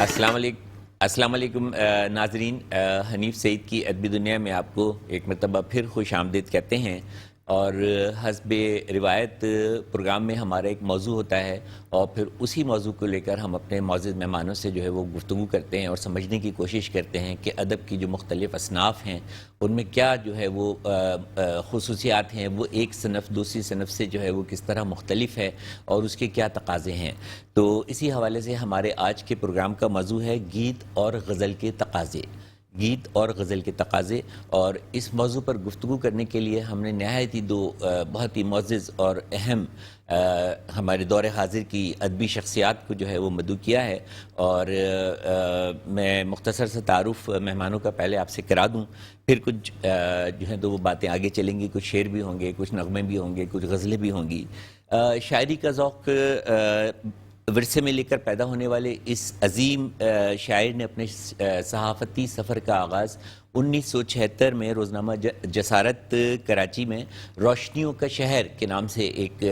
السلام علیکم ناظرین، حنیف سعید کی ادبی دنیا میں آپ کو ایک مرتبہ پھر خوش آمدید کہتے ہیں۔ اور حسب روایت پروگرام میں ہمارا ایک موضوع ہوتا ہے اور پھر اسی موضوع کو لے کر ہم اپنے معزز مہمانوں سے جو ہے وہ گفتگو کرتے ہیں اور سمجھنے کی کوشش کرتے ہیں کہ ادب کی جو مختلف اصناف ہیں ان میں کیا جو ہے وہ خصوصیات ہیں، وہ ایک صنف دوسری صنف سے جو ہے وہ کس طرح مختلف ہے اور اس کے کیا تقاضے ہیں۔ تو اسی حوالے سے ہمارے آج کے پروگرام کا موضوع ہے گیت اور غزل کے تقاضے، گیت اور غزل کے تقاضے۔ اور اس موضوع پر گفتگو کرنے کے لیے ہم نے نہایت ہی دو بہت ہی معزز اور اہم ہمارے دور حاضر کی ادبی شخصیات کو جو ہے وہ مدعو کیا ہے، اور میں مختصر سے تعارف مہمانوں کا پہلے آپ سے کرا دوں، پھر کچھ جو ہے تو وہ باتیں آگے چلیں گی، کچھ شعر بھی ہوں گے، کچھ نغمے بھی ہوں گے، کچھ غزلیں بھی ہوں گی۔ شاعری کا ذوق ورثے میں لے کر پیدا ہونے والے اس عظیم شاعر نے اپنے صحافتی سفر کا آغاز 1976 میں روزنامہ جسارت کراچی میں روشنیوں کا شہر کے نام سے ایک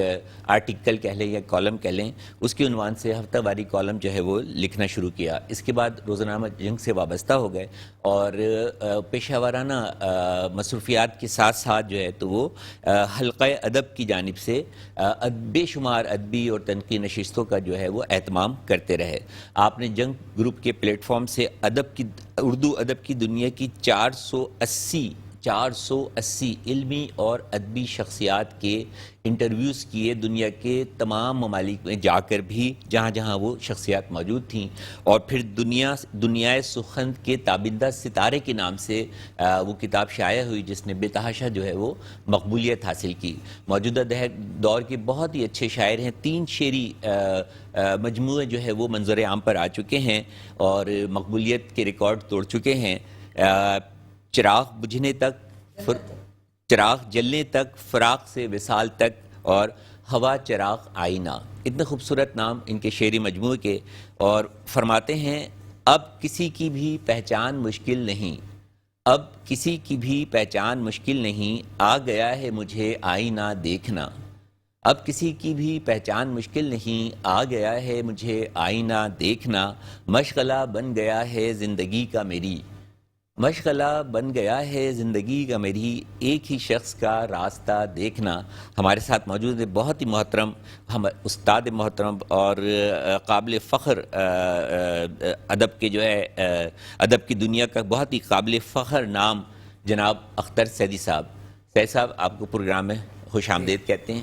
آرٹیکل کہہ لیں یا کالم کہہ لیں، اس کے عنوان سے ہفتہ واری کالم جو ہے وہ لکھنا شروع کیا۔ اس کے بعد روزنامہ جنگ سے وابستہ ہو گئے اور پیشہ ورانہ مصروفیات کے ساتھ ساتھ جو ہے تو وہ حلقہ ادب کی جانب سے بے شمار ادبی اور تنقیدی نشستوں کا جو ہے وہ اہتمام کرتے رہے۔ آپ نے جنگ گروپ کے پلیٹ فارم سے اردو ادب کی دنیا کی 480 علمی اور ادبی شخصیات کے انٹرویوز کیے، دنیا کے تمام ممالک میں جا کر بھی جہاں جہاں وہ شخصیات موجود تھیں، اور پھر دنیائے سخن کے تابندہ ستارے کے نام سے وہ کتاب شائع ہوئی جس نے بے تحاشا جو ہے وہ مقبولیت حاصل کی۔ موجودہ دور کے بہت ہی اچھے شاعر ہیں، 3 شعری مجموعے جو ہے وہ منظر عام پر آ چکے ہیں اور مقبولیت کے ریکارڈ توڑ چکے ہیں۔ چراغ بجھنے تک، چراغ جلنے تک، فراق سے وصال تک، اور ہوا چراغ آئینہ، اتنے خوبصورت نام ان کے شعری مجموعے کے۔ اور فرماتے ہیں اب کسی کی بھی پہچان مشکل نہیں، اب کسی کی بھی پہچان مشکل نہیں، آ گیا ہے مجھے آئینہ دیکھنا۔ اب کسی کی بھی پہچان مشکل نہیں، آ گیا ہے مجھے آئینہ دیکھنا، مشغلہ بن گیا ہے زندگی کا میری، مشغلہ بن گیا ہے زندگی کا میری، ایک ہی شخص کا راستہ دیکھنا۔ ہمارے ساتھ موجود ہے بہت ہی محترم استاد محترم اور قابل فخر ادب کے جو ہے ادب کی دنیا کا بہت ہی قابل فخر نام جناب اختر سیدی صاحب۔ سیدی صاحب آپ کو پروگرام میں خوش آمدید کہتے ہیں۔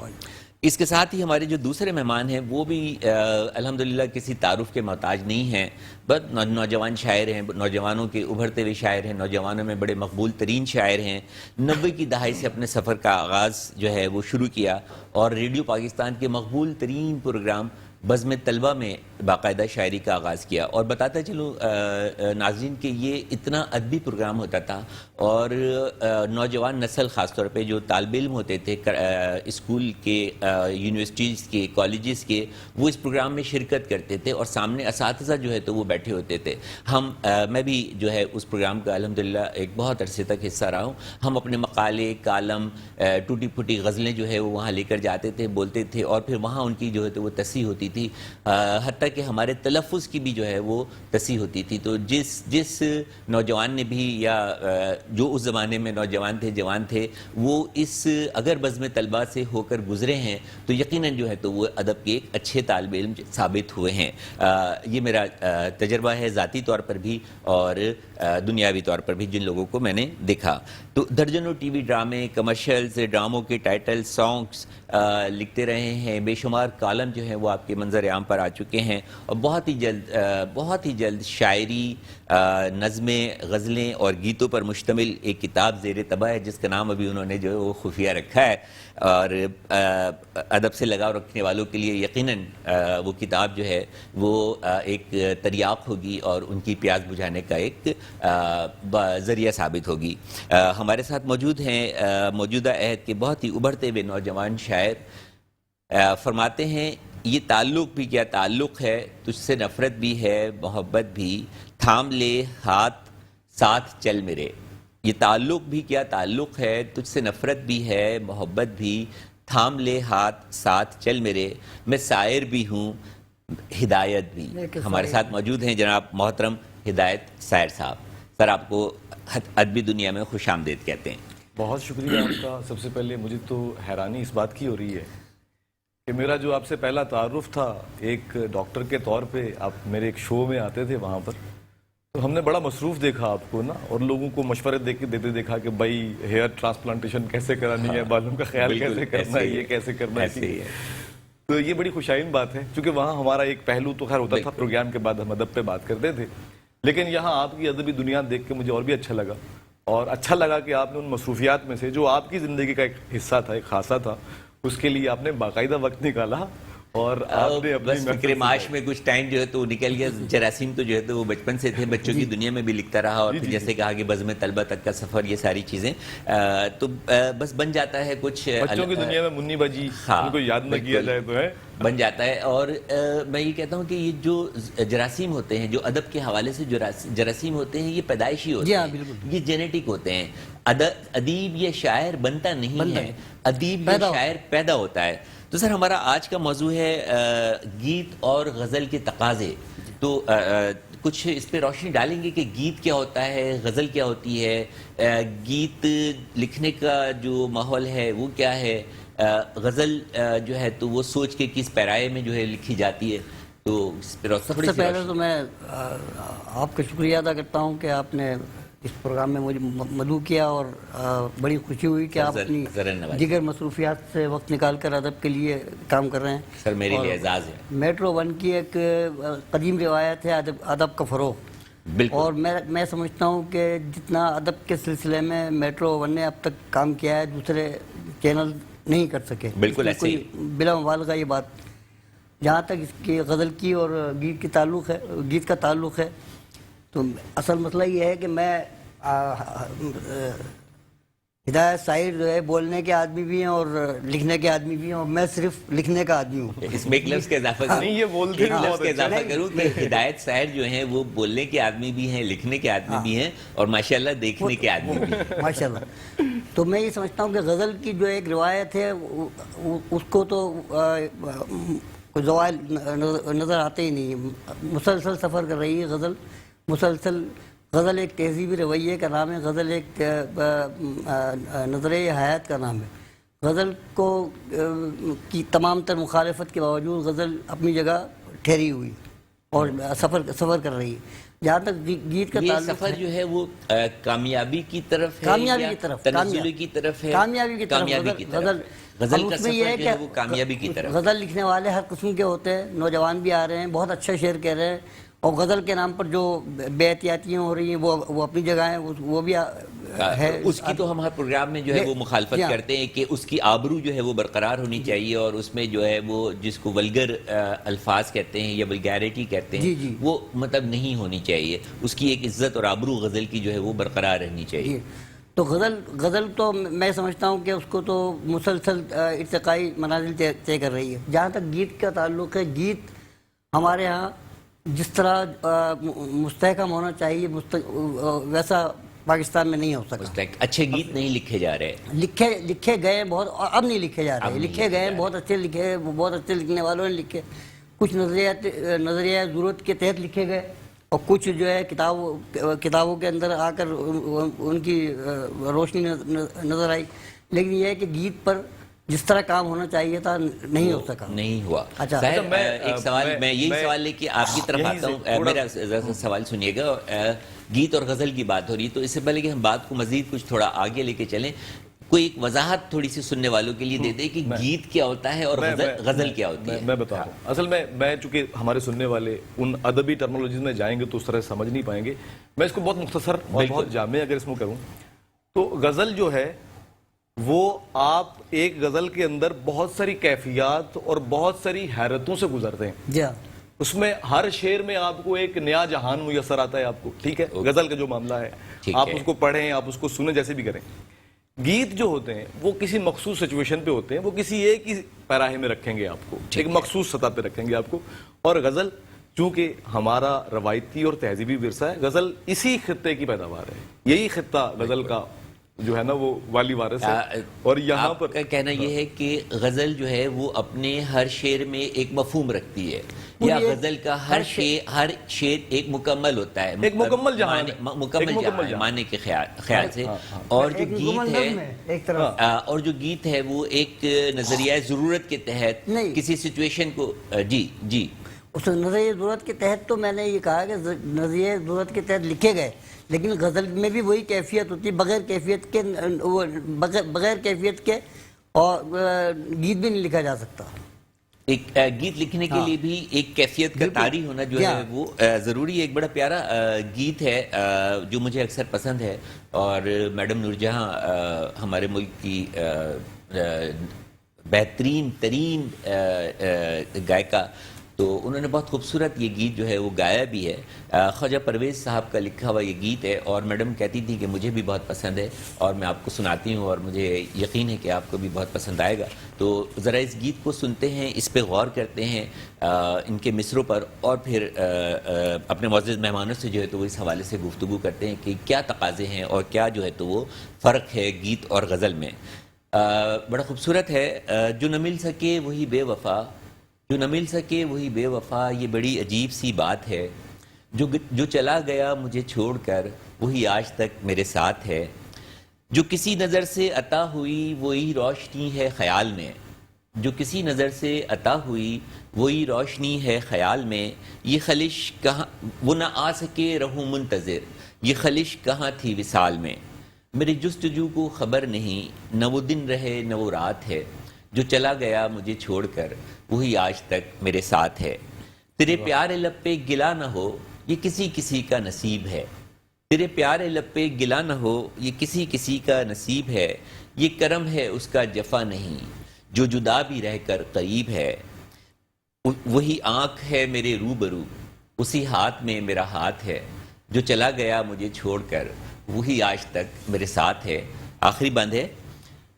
اس کے ساتھ ہی ہمارے جو دوسرے مہمان ہیں وہ بھی الحمدللہ کسی تعارف کے محتاج نہیں ہیں، بس نوجوان شاعر ہیں، نوجوانوں کے ابھرتے ہوئے شاعر ہیں، نوجوانوں میں بڑے مقبول ترین شاعر ہیں۔ 90 کی دہائی سے اپنے سفر کا آغاز جو ہے وہ شروع کیا اور ریڈیو پاکستان کے مقبول ترین پروگرام بزم طلبہ میں باقاعدہ شاعری کا آغاز کیا۔ اور بتاتا چلوں ناظرین کہ یہ اتنا ادبی پروگرام ہوتا تھا اور نوجوان نسل خاص طور پہ جو طالب علم ہوتے تھے اسکول کے، یونیورسٹیز کے، کالجز کے، وہ اس پروگرام میں شرکت کرتے تھے اور سامنے اساتذہ جو ہے تو وہ بیٹھے ہوتے تھے۔ میں بھی جو ہے اس پروگرام کا الحمدللہ ایک بہت عرصے تک حصہ رہا ہوں۔ ہم اپنے مقالے، کالم، ٹوٹی پھوٹی غزلیں جو ہے وہ وہاں لے کر جاتے تھے، بولتے تھے، اور پھر وہاں ان کی جو ہے تو وہ تصحیح ہوتی تھی، حتیٰ کہ ہمارے تلفظ کی بھی جو ہے وہ تصحیح ہوتی تھی۔ تو جس نوجوان نے بھی یا جو اس زمانے میں نوجوان تھے، جوان تھے، وہ اس اگر بزم طلبہ سے ہو کر گزرے ہیں تو یقیناً جو ہے تو وہ ادب کے ایک اچھے طالب علم ثابت ہوئے ہیں۔ یہ میرا تجربہ ہے ذاتی طور پر بھی اور دنیاوی طور پر بھی، جن لوگوں کو میں نے دیکھا۔ تو درجنوں ٹی وی ڈرامے، کمرشلز، ڈراموں کے ٹائٹل، سانگز لکھتے رہے ہیں، بے شمار کالم جو ہیں وہ آپ کے منظر عام پر آ چکے ہیں، اور بہت ہی جلد شاعری، نظمیں، غزلیں اور گیتوں پر مشتمل ایک کتاب زیر طبع ہے جس کا نام ابھی انہوں نے جو ہے وہ خفیہ رکھا ہے، اور ادب سے لگاؤ رکھنے والوں کے لیے یقیناً وہ کتاب جو ہے وہ ایک تریاق ہوگی اور ان کی پیاس بجھانے کا ایک ذریعہ ثابت ہوگی۔ ہمارے ساتھ موجود ہیں موجودہ عہد کے بہت ہی ابھرتے ہوئے نوجوان شاعر۔ فرماتے ہیں یہ تعلق بھی کیا تعلق ہے، تجھ سے نفرت بھی ہے محبت بھی، تھام لے ہاتھ ساتھ چل میرے۔ یہ تعلق بھی کیا تعلق ہے، تجھ سے نفرت بھی ہے محبت بھی، تھام لے ہاتھ ساتھ چل میرے۔ میں سائر بھی ہوں ہدایت بھی ہمارے ساتھ موجود ہیں، جناب محترم ہدایت سائر صاحب. سر آپ کو ادبی دنیا میں خوش آمدید کہتے ہیں. بہت شکریہ آپ کا. سب سے پہلے مجھے تو حیرانی اس بات کی ہو رہی ہے کہ میرا جو آپ سے پہلا تعارف تھا ایک ڈاکٹر کے طور پہ، آپ میرے ایک شو میں آتے تھے وہاں پر، تو ہم نے بڑا مصروف دیکھا آپ کو نا، اور لوگوں کو مشورے دیتے دیکھا کہ بھائی ہیئر ٹرانسپلانٹیشن کیسے کرانی ہے، بالوں کا خیال کیسے کرنا ہے، یہ کیسے کرنا ہے. تو یہ بڑی خوشائن بات ہے، چونکہ وہاں ہمارا ایک پہلو تو خیر ہوتا تھا، پروگرام کے بعد ہم ادب پہ بات کرتے تھے، لیکن یہاں آپ کی ادبی دنیا دیکھ کے مجھے اور بھی اچھا لگا. اور اچھا لگا کہ آپ نے ان مصروفیات میں سے جو آپ کی زندگی کا ایک حصہ تھا، ایک خاصہ تھا، اس کے لیے آپ نے باقاعدہ وقت نکالا. اور آپ نے بس فکر معاش میں کچھ ٹائم جو ہے تو نکل گیا. جراثیم تو جو ہے تو وہ بچپن سے تھے، بچوں کی دنیا میں بھی لکھتا رہا، اور پھر جیسے کہا کہ بزم طلبہ تک کا سفر، یہ ساری چیزیں تو بس بن جاتا ہے. کچھ بچوں کی دنیا میں منی باجی ان کو یاد نہ کیا جائے تو ہے بن جاتا ہے. اور میں یہ کہتا ہوں کہ یہ جو جراثیم ہوتے ہیں، جو ادب کے حوالے سے جراثیم ہوتے ہیں، یہ پیدائشی ہوتے ہیں، یہ جینیٹک ہوتے ہیں. ادیب یا شاعر بنتا نہیں ہے، ادیب یا شاعر پیدا ہوتا ہے. تو سر ہمارا آج کا موضوع ہے گیت اور غزل کے تقاضے. تو کچھ اس پہ روشنی ڈالیں گے کہ گیت کیا ہوتا ہے، غزل کیا ہوتی ہے، گیت لکھنے کا جو ماحول ہے وہ کیا ہے، غزل جو ہے تو وہ سوچ کے کس پیرائے میں جو ہے لکھی جاتی ہے. تو اس پہ سب سے پہلے تو میں آپ کا شکریہ ادا کرتا ہوں کہ آپ نے اس پروگرام میں مجھے مدعو کیا، اور بڑی خوشی ہوئی کہ آپ اپنی دیگر مصروفیات سے وقت نکال کر ادب کے لیے کام کر رہے ہیں. سر میرے لیے اعزاز ہے. میٹرو ون کی ایک قدیم روایت ہے ادب کا فروغ، اور میں سمجھتا ہوں کہ جتنا ادب کے سلسلے میں میٹرو ون نے اب تک کام کیا ہے دوسرے چینل نہیں کر سکے. بالکل ایسے ہی، بلا مبالغہ یہ بات. جہاں تک اس کی غزل کی اور گیت کا تعلق ہے، تو اصل مسئلہ یہ ہے کہ میں ہدایت سائر جو ہے بولنے کے آدمی بھی ہیں اور لکھنے کے آدمی بھی ہیں، اور میں صرف لکھنے کا آدمی ہوں. اس میں ایک لفظ کا اضافہ کروں کہ ہدایت سائر جو ہیں وہ بولنے کے آدمی بھی ہیں، لکھنے کے آدمی بھی ہیں، اور ماشاءاللہ دیکھنے کے آدمی بھی ہیں ماشاءاللہ. تو میں یہ سمجھتا ہوں کہ غزل کی جو ایک روایت ہے اس کو تو کوئی زوال نظر آتے ہی نہیں. مسلسل سفر کر رہی ہے غزل، مسلسل. غزل ایک تہذیبی رویے کا نام ہے، غزل ایک نظریہ حیات کا نام ہے. غزل کو کی تمام تر مخالفت کے باوجود غزل اپنی جگہ ٹھہری ہوئی اور سفر کر رہی ہے. جہاں تک گیت کا تعلق سفر جو ہے وہ کامیابی کی طرف ہے، کامیابی کی طرف، تنزل کی طرف ہے، کامیابی کی طرف. غزل کا سفر جو ہے وہ کامیابی کی طرف. غزل لکھنے والے ہر قسم کے ہوتے ہیں، نوجوان بھی آ رہے ہیں، بہت اچھا شعر کہہ رہے ہیں، اور غزل کے نام پر جو بے احتیاطیاں ہو رہی ہیں وہ اپنی جگہ ہیں، وہ بھی ہے. اس کی تو ہم ہر پروگرام میں جو ہے وہ مخالفت کرتے ہیں کہ اس کی آبرو جو ہے وہ برقرار ہونی چاہیے، اور اس میں جو ہے وہ جس کو ولگر الفاظ کہتے ہیں یا ولگیرٹی کہتے ہیں وہ مطلب نہیں ہونی چاہیے. اس کی ایک عزت اور آبرو غزل کی جو ہے وہ برقرار رہنی چاہیے. تو غزل تو میں سمجھتا ہوں کہ اس کو تو مسلسل ارتقائی منازل طے کر رہی ہے. جہاں تک گیت کا تعلق ہے، گیت ہمارے ہاں جس طرح مستحکم ہونا چاہیے ویسا پاکستان میں نہیں ہو سکا. اچھے گیت نہیں لکھے جا رہے، لکھے گئے بہت، اب نہیں لکھے جا رہے. لکھے گئے بہت اچھے لکھے، بہت اچھے لکھنے والوں نے لکھے. کچھ نظریہ ضرورت کے تحت لکھے گئے، اور کچھ جو ہے کتابوں کے اندر آ کر ان کی روشنی نظر آئی. لیکن یہ ہے کہ گیت پر جس طرح کام ہونا چاہیے تھا نہیں ہو سکا، نہیں ہوا. اچھا ایک سوال میں یہی سوال لے کے آپ کی طرف آتا ہوں. میرا سوال سنیے گا. گیت اور غزل کی بات ہو رہی، تو اس سے پہلے کہ ہم بات کو مزید کچھ تھوڑا آگے لے کے چلیں، کوئی ایک وضاحت تھوڑی سی سننے والوں کے لیے دے دے کہ گیت کیا ہوتا ہے اور غزل کیا ہوتی ہے. میں بتا رہا ہوں. اصل میں چونکہ ہمارے سننے والے ان ادبی ٹرمنالوجیز میں جائیں گے تو اس طرح سمجھ نہیں پائیں گے. میں اس کو بہت مختصر اور بہت جامع اگر اس میں کروں تو غزل جو ہے وہ آپ ایک غزل کے اندر بہت ساری کیفیات اور بہت ساری حیرتوں سے گزرتے ہیں. اس میں ہر شعر میں آپ کو ایک نیا جہان میسر آتا ہے آپ کو. ٹھیک ہے، غزل کا جو معاملہ ہے آپ اس کو پڑھیں، آپ اس کو سنیں، جیسے بھی کریں. گیت جو ہوتے ہیں وہ کسی مخصوص سچویشن پہ ہوتے ہیں، وہ کسی ایک ہی پیراہے میں رکھیں گے آپ کو، ایک مخصوص سطح پہ رکھیں گے آپ کو. اور غزل چونکہ ہمارا روایتی اور تہذیبی ورثہ ہے، غزل اسی خطے کی پیداوار ہے. یہی خطہ غزل کا جو ہے نا وہ والی وارث ہے. اور یہاں آپ پر کا کہنا یہ ہے کہ غزل جو ہے وہ اپنے ہر شعر میں ایک مفہوم رکھتی ہے، یا غزل کا ہر شعر ایک مکمل ہوتا ہے، ایک مکمل جہان ہے، مکمل جہان ہے معنی کے خیال سے. اور جو گیت ہے ایک طرف اور جو گیت ہے وہ ایک نظریہ ضرورت کے تحت کسی سچویشن کو جی اس نظریہ ضرورت کے تحت، تو میں نے یہ کہا کہ نظریہ ضرورت کے تحت لکھے گئے، لیکن غزل میں بھی وہی کیفیت ہوتی ہے، بغیر کیفیت کے اور گیت بھی نہیں لکھا جا سکتا. ایک گیت لکھنے کے لیے بھی ایک کیفیت کا طاری ہونا جو ہے وہ ضروری ہے. ایک بڑا پیارا گیت ہے جو مجھے اکثر پسند ہے، اور میڈم نور جہاں ہمارے ملک کی بہترین ترین گائکہ، تو انہوں نے بہت خوبصورت یہ گیت جو ہے وہ گایا بھی ہے. خواجہ پرویز صاحب کا لکھا ہوا یہ گیت ہے، اور میڈم کہتی تھی کہ مجھے بھی بہت پسند ہے، اور میں آپ کو سناتی ہوں، اور مجھے یقین ہے کہ آپ کو بھی بہت پسند آئے گا. تو ذرا اس گیت کو سنتے ہیں، اس پہ غور کرتے ہیں ان کے مصروں پر، اور پھر اپنے معزز مہمانوں سے جو ہے تو وہ اس حوالے سے گفتگو کرتے ہیں کہ کیا تقاضے ہیں اور کیا جو ہے تو وہ فرق ہے گیت اور غزل میں. بڑا خوبصورت ہے. جو نہ مل سکے وہی بے وفا، جو نہ مل سکے وہی بے وفا، یہ بڑی عجیب سی بات ہے. جو چلا گیا مجھے چھوڑ کر وہی آج تک میرے ساتھ ہے. جو کسی نظر سے عطا ہوئی وہی روشنی ہے خیال میں، جو کسی نظر سے عطا ہوئی وہی روشنی ہے خیال میں. یہ خلش کہاں وہ نہ آ سکے رہوں منتظر، یہ خلش کہاں تھی وصال میں. میری جستجو کو خبر نہیں، نہ وہ دن رہے نہ وہ رات ہے. جو چلا گیا مجھے چھوڑ کر وہی آج تک میرے ساتھ ہے. تیرے پیارے لب پہ گلا نہ ہو یہ کسی کسی کا نصیب ہے. تیرے پیارے لب پہ گلا نہ ہو یہ کسی کسی کا نصیب ہے. یہ کرم ہے اس کا جفا نہیں، جو جدا بھی رہ کر قریب ہے. وہی آنکھ ہے میرے روبرو، اسی ہاتھ میں میرا ہاتھ ہے. جو چلا گیا مجھے چھوڑ کر وہی آج تک میرے ساتھ ہے. آخری بند ہے.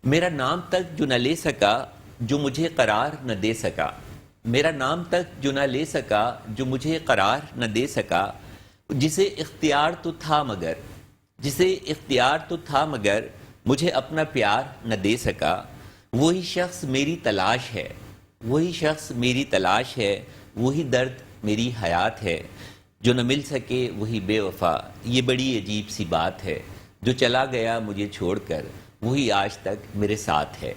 میرا نام تک جو نہ لے سکا جو مجھے قرار نہ دے سکا، میرا نام تک جو نہ لے سکا جو مجھے قرار نہ دے سکا. جسے اختیار تو تھا مگر، جسے اختیار تو تھا مگر مجھے اپنا پیار نہ دے سکا. وہی شخص میری تلاش ہے، وہی شخص میری تلاش ہے. وہی درد میری حیات ہے. جو نہ مل سکے وہی بے وفا، یہ بڑی عجیب سی بات ہے. جو چلا گیا مجھے چھوڑ کر وہی آج تک میرے ساتھ ہے.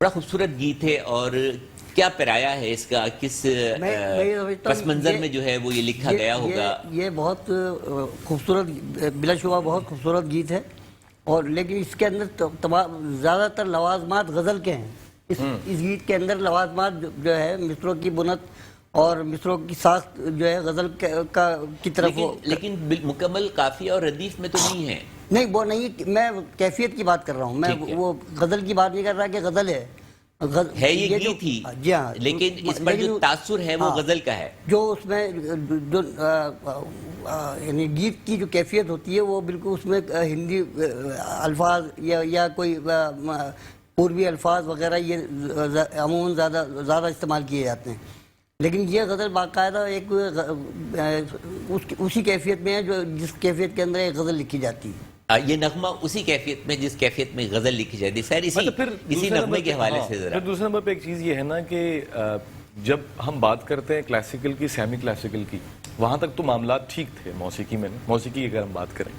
بڑا خوبصورت گیت ہے، اور کیا پرایا ہے اس کا، کس پس منظر میں جو ہے وہ یہ لکھا گیا ہوگا. یہ بہت خوبصورت، بلا شبہ بہت خوبصورت گیت ہے، اور لیکن اس کے اندر زیادہ تر لوازمات غزل کے ہیں. اس گیت کے اندر لوازمات جو ہے مصروں کی بنت اور مصروں کی ساخت جو ہے غزل کی طرف، لیکن مکمل قافیہ اور ردیف میں تو نہیں ہے. نہیں وہ نہیں، میں کیفیت کی بات کر رہا ہوں، میں وہ غزل کی بات نہیں کر رہا کہ غزل ہے یہ گیت ہی، جی ہاں، لیکن اس پر جو تاثر ہے وہ غزل کا ہے. جو اس میں جو یعنی گیت کی جو کیفیت ہوتی ہے وہ بالکل اس میں ہندی الفاظ یا کوئی پوروی الفاظ وغیرہ یہ عموماً زیادہ استعمال کیے جاتے ہیں. لیکن یہ غزل باقاعدہ ایک اسی کیفیت میں ہے جو جس کیفیت کے اندر ایک غزل لکھی جاتی ہے. یہ نغمہ اسی کیفیت میں جس کیفیت میں غزل لکھی جاتی ہے. اسی نغمے کے حوالے سے ذرا دوسرے نمبر پہ ایک چیز یہ ہے نا کہ جب ہم بات کرتے ہیں کلاسیکل کی، سیمی کلاسیکل کی، وہاں تک تو معاملات ٹھیک تھے. موسیقی میں موسیقی کی اگر ہم بات کریں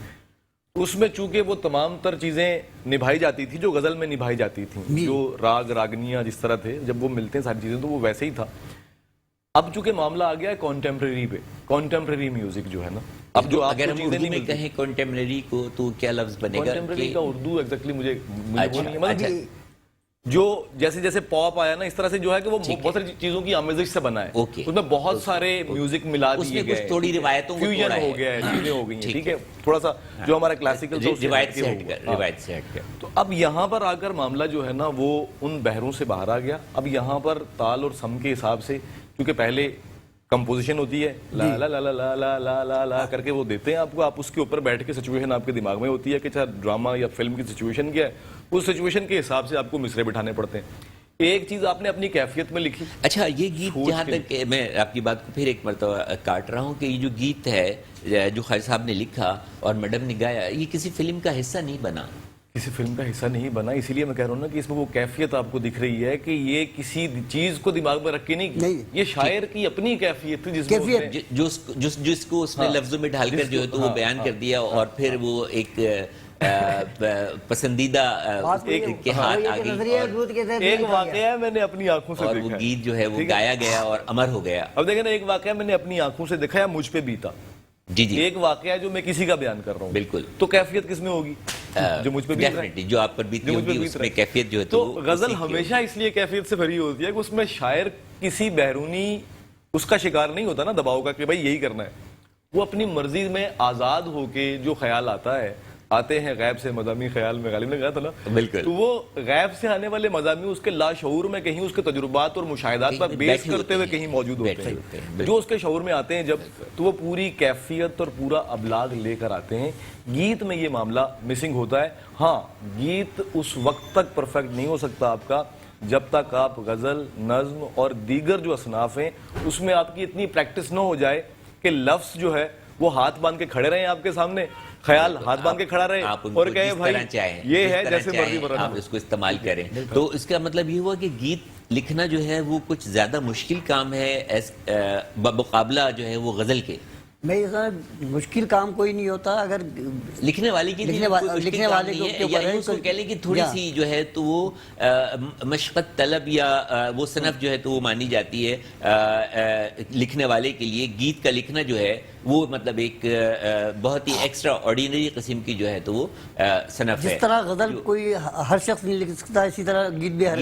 اس میں چونکہ وہ تمام تر چیزیں نبھائی جاتی تھی جو غزل میں نبھائی جاتی تھیں، جو راگ راگنیاں جس طرح تھے جب وہ ملتے ہیں ساری چیزیں تو وہ ویسے ہی تھا. اب چونکہ معاملہ آ گیا ہے کانٹمپریری پہ، کانٹمپریری میوزک جو ہے نا، اب جو اگر ہم اردو میں کہیں کانٹمپریری کو تو کیا لفظ بنے گا؟ کانٹمپریری کا اردو ایگزیکٹلی مجھے وہ نہیں ہے، جو جیسے جیسے پاپ آیا نا اس طرح سے جو ہے کہ وہ بہت ساری چیزوں کی آمیزش سے بنا ہے. اس میں بہت سارے میوزک ملا دیے گئے، تھوڑی روایتوں کو فیوژن ہو گیا ہے، چیزیں ہو گئی ہیں. ٹھیک ہے، تھوڑا سا جو ہمارا کلاسیکل روایت سے ہٹ کر. تو اب یہاں پر آ کر معاملہ جو ہے نا وہ ان بحروں سے باہر آ گیا. اب یہاں پر تال اور سم کے حساب سے، کیونکہ پہلے کمپوزیشن ہوتی ہے لا لا لا لا لا لا لا لا لا کر کے وہ دیتے ہیں آپ کو، آپ اس کے اوپر بیٹھ کے سچویشن آپ کے دماغ میں ہوتی ہے کہ چاہے ڈرامہ یا فلم کی سچویشن کیا ہے، اس سچویشن کے حساب سے آپ کو مصرے بٹھانے پڑتے ہیں. ایک چیز آپ نے اپنی کیفیت میں لکھی. اچھا، یہ گیت جہاں تک میں آپ کی بات کو پھر ایک مرتبہ کاٹ رہا ہوں کہ یہ جو گیت ہے جو خواجہ صاحب نے لکھا اور میڈم نے گایا، یہ کسی فلم کا حصہ نہیں بنا. کسی فلم کا حصہ نہیں بنا، اسی لیے میں کہہ رہا ہوں نا کہ اس میں وہ کیفیت آپ کو دکھ رہی ہے کہ یہ کسی چیز کو دماغ میں رکھ کے نہیں کی، یہ شاعر کی اپنی کیفیت تھی جس میں جس کو اس نے لفظوں میں ڈھال کر جو ہے تو وہ بیان کر دیا، اور پھر وہ ایک پسندیدہ کے ہاتھ آگئی. ایک واقعہ میں نے اپنی آنکھوں سے اور دیکھا، وہ گیت جو ہے وہ گایا گیا اور امر ہو گیا. اب دیکھیں نا، ایک واقعہ میں نے اپنی آنکھوں سے دیکھا ہے، مجھ پہ بیتا. جی جی ایک واقعہ جو میں کسی کا بیان کر رہا ہوں، بالکل. تو کیفیت کس میں ہوگی؟ جو مجھ پہ بیت رہا ہے، جو آپ پر بیتی ہوگی اس میں کیفیت جو ہے تو غزل ہمیشہ اس لیے کیفیت سے بھری ہوتی ہے کہ اس میں شاعر کسی بیرونی اس کا شکار نہیں ہوتا نا دباؤ کا کہ بھائی یہی کرنا ہے. وہ اپنی مرضی میں آزاد ہو کے جو خیال آتا ہے، آتے ہیں غیب سے مضامین خیال میں، غالب نے کہا تھا نا، بالکل. تو وہ غیب سے آنے والے مضامین اس کے لاشعور میں کہیں اس کے تجربات اور مشاہدات پر بیس کرتے ہوئے کہیں موجود ہوتے ہیں، جو اس کے شعور میں آتے ہیں جب، تو وہ پوری کیفیت اور پورا ابلاغ لے کر آتے ہیں. گیت میں یہ معاملہ مسنگ ہوتا ہے. ہاں، گیت اس وقت تک پرفیکٹ نہیں ہو سکتا آپ کا جب تک آپ غزل، نظم اور دیگر جو اصناف ہیں اس میں آپ کی اتنی پریکٹس نہ ہو جائے کہ لفظ جو ہے وہ ہاتھ باندھ کے کھڑے رہیں آپ کے سامنے، خیال ہاتھ باندھ کے کھڑا رہے اور کہے بھائی یہ ہے جیسے مرضی برا، آپ اس کو استعمال کریں. تو اس کا مطلب یہ ہوا کہ گیت لکھنا جو ہے وہ کچھ زیادہ مشکل کام ہے بمقابلہ جو ہے وہ غزل کے. میں یہ مشکل کام کوئی نہیں ہوتا اگر لکھنے والے کی لکھنے والے کے یا اس کو کہہ لیں کہ تھوڑی سی جو ہے تو وہ مشقت طلب یا وہ صنف جو ہے تو وہ مانی جاتی ہے لکھنے والے کے لیے. گیت کا لکھنا جو ہے وہ مطلب ایک بہت ہی ایکسٹرا آرڈینری قسم کی جو ہے تو وہ صنف ہے. جس طرح غزل کوئی ہر شخص نہیں لکھ سکتا، اسی طرح گیت بھی ہر